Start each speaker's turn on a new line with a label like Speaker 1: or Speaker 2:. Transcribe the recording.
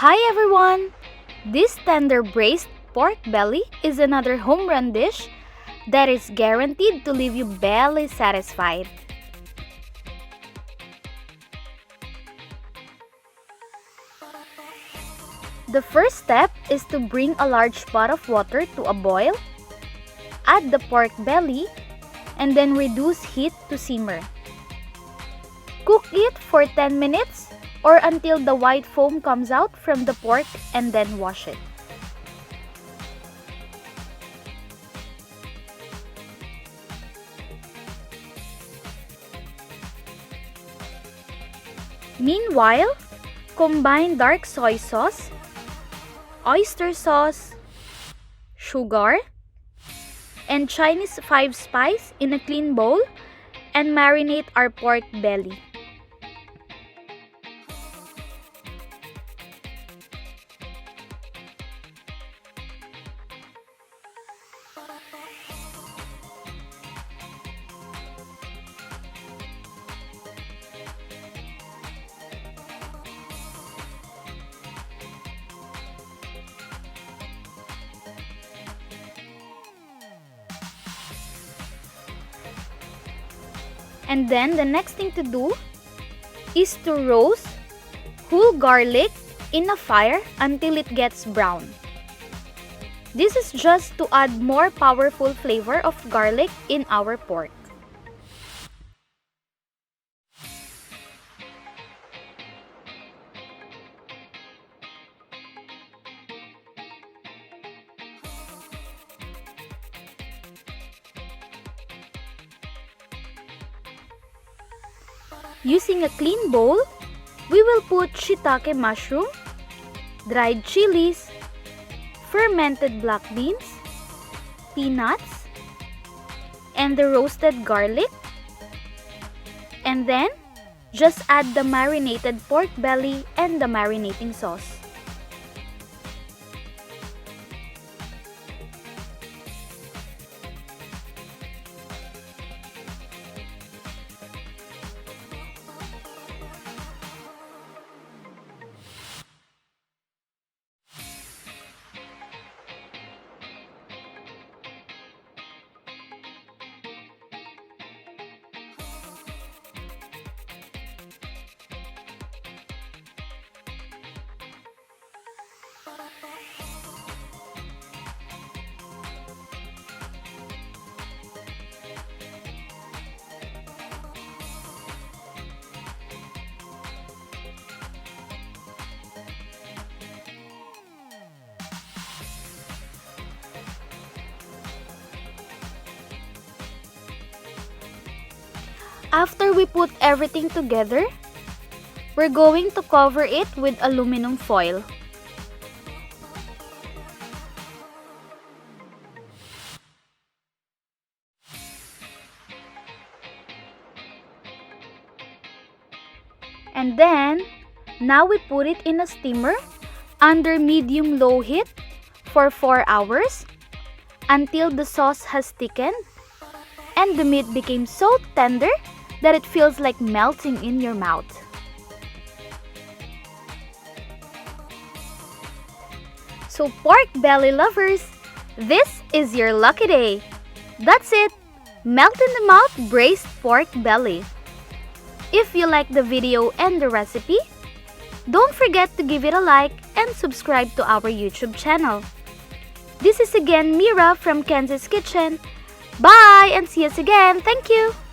Speaker 1: Hi everyone! This tender braised pork belly is another home run dish that is guaranteed to leave you belly satisfied. The first step is to bring a large pot of water to a boil, add the pork belly, and then reduce heat to simmer. Cook it for 10 minutes or until the white foam comes out from the pork and then wash it. Meanwhile, combine dark soy sauce, oyster sauce, sugar, and Chinese 5-spice in a clean bowl and marinate our pork belly. And then the next thing to do is to roast whole garlic in a fire until it gets brown. This is just to add more powerful flavor of garlic in our pork. Using a clean bowl, we will put shiitake mushroom, dried chilies, fermented black beans, peanuts, and the roasted garlic. And then, just add the marinated pork belly and the marinating sauce. After we put everything together, we're going to cover it with aluminum foil. And then, now we put it in a steamer under medium-low heat for 4 hours until the sauce has thickened and the meat became so tender that it feels like melting in your mouth. So pork belly lovers, this is your lucky day. That's it! Melt in the mouth braised pork belly. If you like the video and the recipe, don't forget to give it a like and subscribe to our YouTube channel. This is again Mira from Kenzy's Kitchen. Bye and see us again. Thank you!